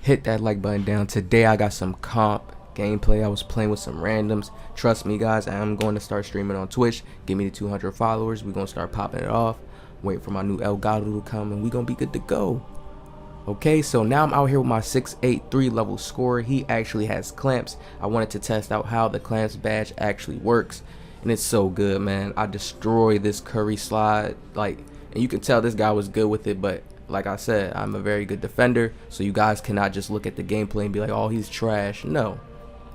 hit that like button down. Today I got some comp gameplay. I was playing with some randoms. Trust me guys, I am going to start streaming on Twitch. Give me the 200 followers. We're going to start popping it off. Wait for my new El Gato to come and we're going to be good to go. Okay, so now I'm out here with my 683 level scorer. He actually has clamps. I wanted to test out how the clamps badge actually works. And it's so good, man. I destroy this Curry slide. Like, and you can tell this guy was good with it, but like I said, I'm a very good defender. So you guys cannot just look at the gameplay and be like, oh, he's trash. No.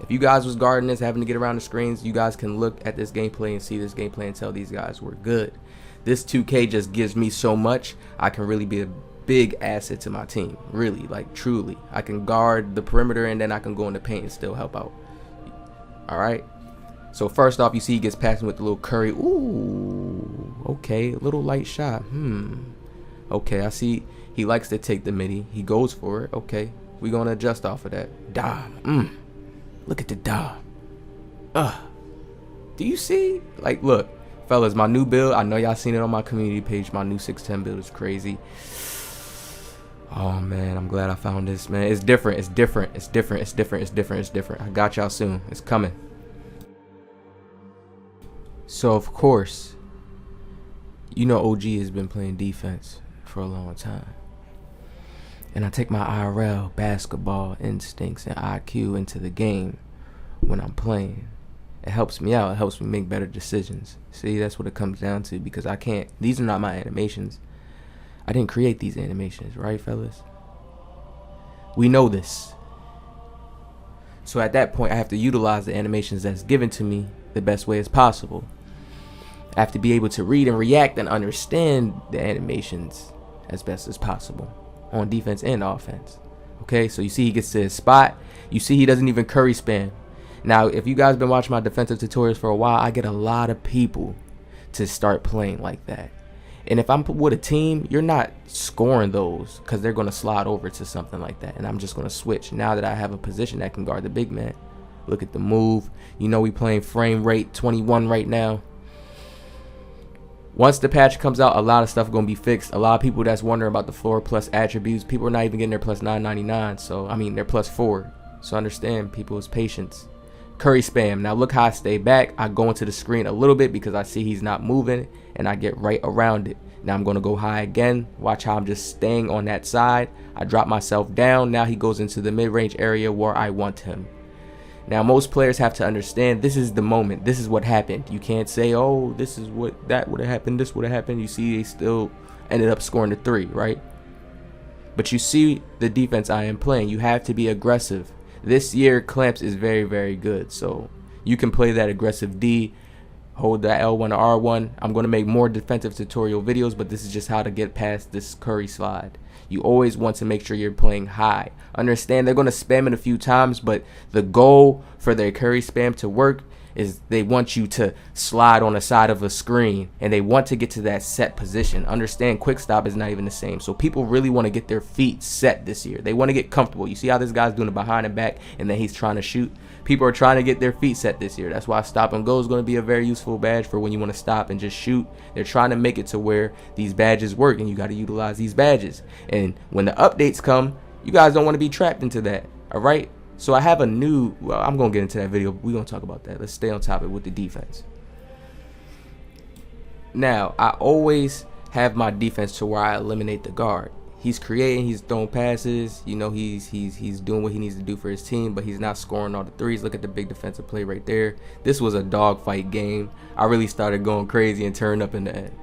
If you guys was guarding this, having to get around the screens, you guys can look at this gameplay and see this gameplay and tell these guys were good. This 2K just gives me so much. I can really be a big asset to my team. Really, like truly. I can guard the perimeter and then I can go in the paint and still help out. Alright. So first off, you see he gets passing with the little Curry. Ooh. Okay. A little light shot. Okay, I see he likes to take the midi. He goes for it. Okay. We're going to adjust off of that. Dom. Look at the dom. Do you see? Like, look. Fellas, my new build, I know y'all seen it on my community page. My new 610 build is crazy. Oh, man, I'm glad I found this, man. It's different. It's different. It's different. It's different. It's different. It's different. I got y'all soon. It's coming. So, of course, you know OG has been playing defense for a long time. And I take my IRL basketball instincts and IQ into the game when I'm playing. It helps me out. It helps me make better decisions. See, that's what it comes down to, because I can't. These are not my animations. I didn't create these animations, right, fellas? We know this. So at that point, I have to utilize the animations that's given to me the best way as possible. I have to be able to read and react and understand the animations as best as possible on defense and offense. Okay, so you see he gets to his spot. You see he doesn't even Curry spam. Now, if you guys been watching my defensive tutorials for a while, I get a lot of people to start playing like that. And if I'm with a team, you're not scoring those because they're going to slide over to something like that. And I'm just going to switch now that I have a position that can guard the big man. Look at the move. You know we playing frame rate 21 right now. Once the patch comes out, a lot of stuff going to be fixed. A lot of people that's wondering about the floor plus attributes, people are not even getting their plus 999. So, I mean, they're plus 4. So understand people's patience. Curry spam. Now look how I stay back. I go into the screen a little bit because I see he's not moving and I get right around it. Now I'm going to go high again. Watch how I'm just staying on that side. I drop myself down. Now he goes into the mid-range area where I want him. Now most players have to understand this is the moment. This is what happened. You can't say, oh, this is what that would have happened. This would have happened. You see they still ended up scoring the 3, right? But you see the defense I am playing. You have to be aggressive. This year, clamps is very, very good. So you can play that aggressive D, hold that L1 to R1. I'm going to make more defensive tutorial videos, but this is just how to get past this Curry slide. You always want to make sure you're playing high. Understand they're going to spam it a few times, but the goal for their Curry spam to work is they want you to slide on the side of a screen and they want to get to that set position. Understand quick stop is not even the same. So people really want to get their feet set this year. They want to get comfortable. You see how this guy's doing it behind and back and then he's trying to shoot. People are trying to get their feet set this year. That's why stop and go is going to be a very useful badge for when you want to stop and just shoot. They're trying to make it to where these badges work and you got to utilize these badges. And when the updates come, you guys don't want to be trapped into that. All right. So I have a new, well, I'm going to get into that video. We're going to talk about that. Let's stay on topic with the defense. Now, I always have my defense to where I eliminate the guard. He's creating, he's throwing passes, you know, he's doing what he needs to do for his team, but he's not scoring all the threes. Look at the big defensive play right there. This was a dogfight game. I really started going crazy and turned up in the end.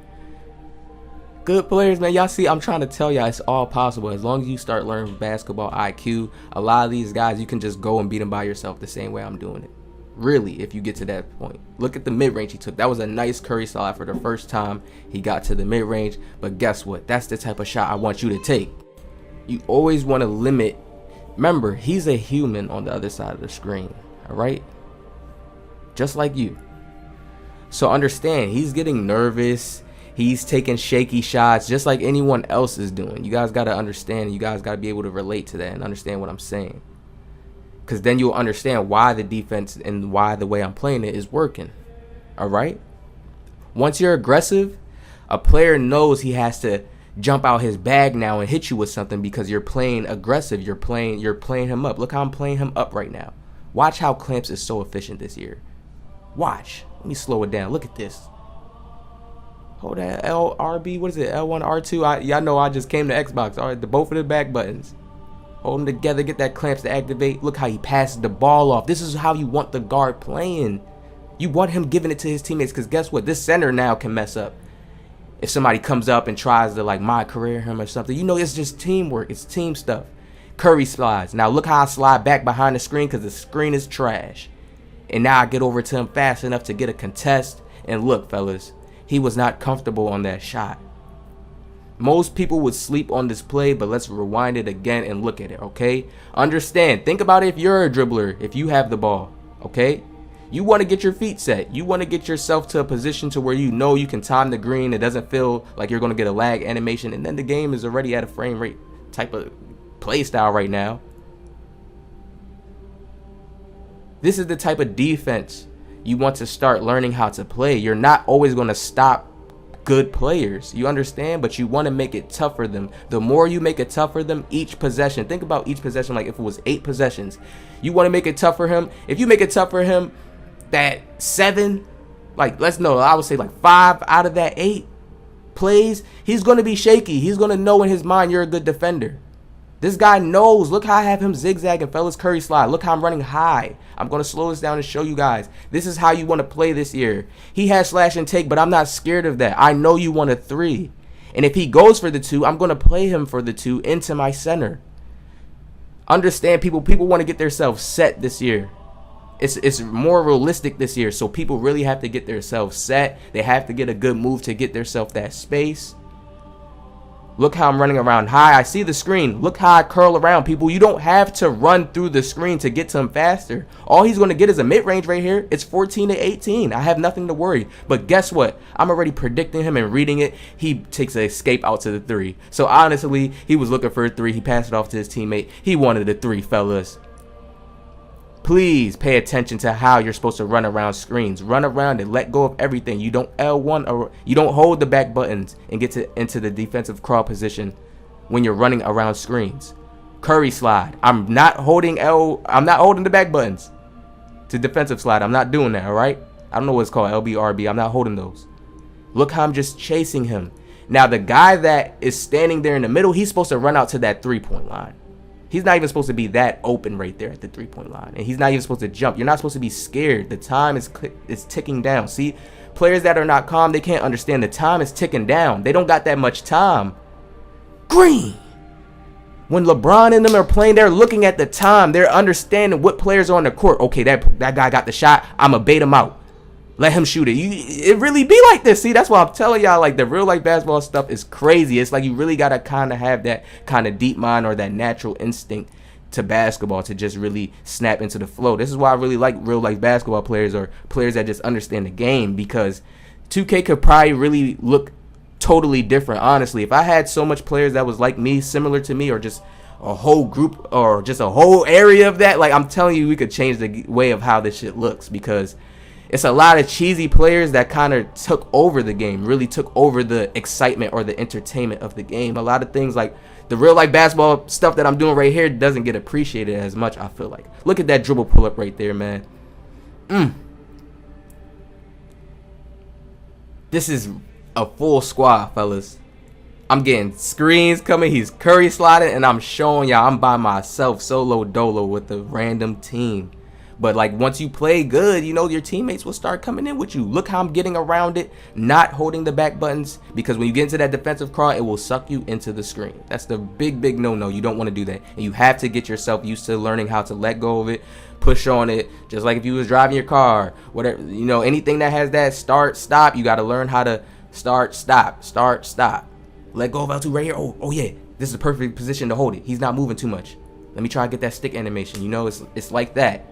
Good players, man. Y'all see, I'm trying to tell y'all it's all possible. As long as you start learning basketball IQ, a lot of these guys, you can just go and beat them by yourself the same way I'm doing it. Really, if you get to that point. Look at the mid-range he took. That was a nice Curry slide for the first time he got to the mid-range. But guess what? That's the type of shot I want you to take. You always want to limit. Remember, he's a human on the other side of the screen. All right? Just like you. So understand, he's getting nervous. He's taking shaky shots just like anyone else is doing. You guys got to understand. You guys got to be able to relate to that and understand what I'm saying. Because then you'll understand why the defense and why the way I'm playing it is working. All right? Once you're aggressive, a player knows he has to jump out his bag now and hit you with something because you're playing aggressive. You're playing him up. Look how I'm playing him up right now. Watch how Clamps is so efficient this year. Watch. Let me slow it down. Look at this. Hold that LRB. What is it? L1, R2. Y'all know I just came to Xbox. All right, both of the back buttons. Hold them together. Get that Clamps to activate. Look how he passes the ball off. This is how you want the guard playing. You want him giving it to his teammates because guess what? This center now can mess up. If somebody comes up and tries to like my career him or something, you know it's just teamwork. It's team stuff. Curry slides. Now look how I slide back behind the screen because the screen is trash. And now I get over to him fast enough to get a contest. And look, fellas, he was not comfortable on that shot. Most people would sleep on this play, but let's rewind it again and look at it, okay? Understand. Think about it if you're a dribbler, if you have the ball, okay? You want to get your feet set. You want to get yourself to a position to where you know you can time the green. It doesn't feel like you're going to get a lag animation. And then the game is already at a frame rate type of play style right now. This is the type of defense you want to start learning how to play. You're not always going to stop good players. You understand? But you want to make it tough for them. The more you make it tough for them, each possession. Think about each possession like if it was 8 possessions. You want to make it tough for him. If you make it tough for him, that 7, like I would say like 5 out of that 8 plays, he's going to be shaky. He's going to know in his mind you're a good defender. This guy knows. Look how I have him zigzagging, fellas. Curry slide. Look how I'm running high. I'm going to slow this down and show you guys. This is how you want to play this year. He has slash and take, but I'm not scared of that. I know you want a 3. And if he goes for the 2, I'm going to play him for the 2 into my center. Understand, people want to get themselves set this year. It's more realistic this year, so people really have to get themselves set. They have to get a good move to get themselves that space. Look how I'm running around high. I see the screen. Look how I curl around, people. You don't have to run through the screen to get to him faster. All he's going to get is a mid-range right here. It's 14 to 18. I have nothing to worry. But guess what? I'm already predicting him and reading it. He takes an escape out to the 3. So honestly, he was looking for a 3. He passed it off to his teammate. He wanted a 3, fellas. Please pay attention to how you're supposed to run around screens. Run around and let go of everything. You don't L1 or you don't hold the back buttons and get into the defensive crawl position when you're running around screens. Curry slide. I'm not holding the back buttons to defensive slide. I'm not doing that, all right? I don't know what it's called, LB, RB. I'm not holding those. Look how I'm just chasing him. Now, the guy that is standing there in the middle, he's supposed to run out to that 3-point line. He's not even supposed to be that open right there at the 3-point line. And he's not even supposed to jump. You're not supposed to be scared. The time is ticking down. See, players that are not calm, they can't understand the time is ticking down. They don't got that much time. Green. When LeBron and them are playing, they're looking at the time. They're understanding what players are on the court. Okay, that guy got the shot. I'm going to bait him out. Let him shoot it. It really be like this. See, that's why I'm telling y'all, like, the real life basketball stuff is crazy. It's like you really got to kind of have that kind of deep mind or that natural instinct to basketball to just really snap into the flow. This is why I really like real life basketball players or players that just understand the game, because 2K could probably really look totally different, honestly. If I had so much players that was like me, similar to me, or just a whole group or just a whole area of that, like, I'm telling you, we could change the way of how this shit looks, because it's a lot of cheesy players that kind of took over the game, really took over the excitement or the entertainment of the game. A lot of things like the real life basketball stuff that I'm doing right here doesn't get appreciated as much, I feel like. Look at that dribble pull up right there, man. This is a full squad, fellas. I'm getting screens coming. He's Curry sliding, and I'm showing y'all I'm by myself, solo dolo with a random team. But, like, once you play good, you know, your teammates will start coming in with you. Look how I'm getting around it, not holding the back buttons, because when you get into that defensive crawl, it will suck you into the screen. That's the big, big no-no. You don't want to do that. And you have to get yourself used to learning how to let go of it, push on it, just like if you was driving your car, whatever, you know, anything that has that start, stop, you got to learn how to start, stop, let go of L2 right here. Oh yeah, this is the perfect position to hold it. He's not moving too much. Let me try to get that stick animation. You know, it's like that.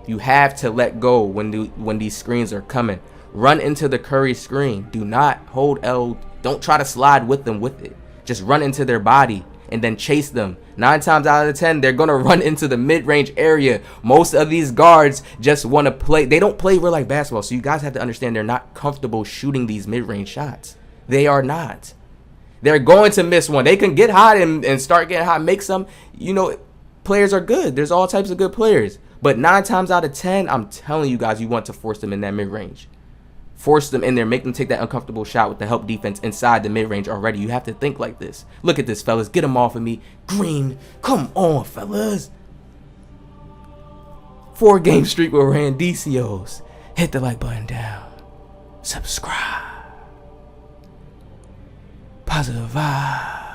You have to let go when these screens are coming. Run into the Curry screen. Do not hold L. Don't try to slide with them with it. Just run into their body and then chase them. 9 times out of 10, they're going to run into the mid-range area. Most of these guards just want to play. They don't play real life basketball. So you guys have to understand they're not comfortable shooting these mid-range shots. They are not. They're going to miss one. They can get hot and start getting hot, make some, players are good. There's all types of good players. But 9 times out of 10, I'm telling you guys, you want to force them in that mid-range. Force them in there. Make them take that uncomfortable shot with the help defense inside the mid-range already. You have to think like this. Look at this, fellas. Get them off of me. Green. Come on, fellas. 4-game streak where we're in DCOs. Hit the like button down. Subscribe. Positive vibe.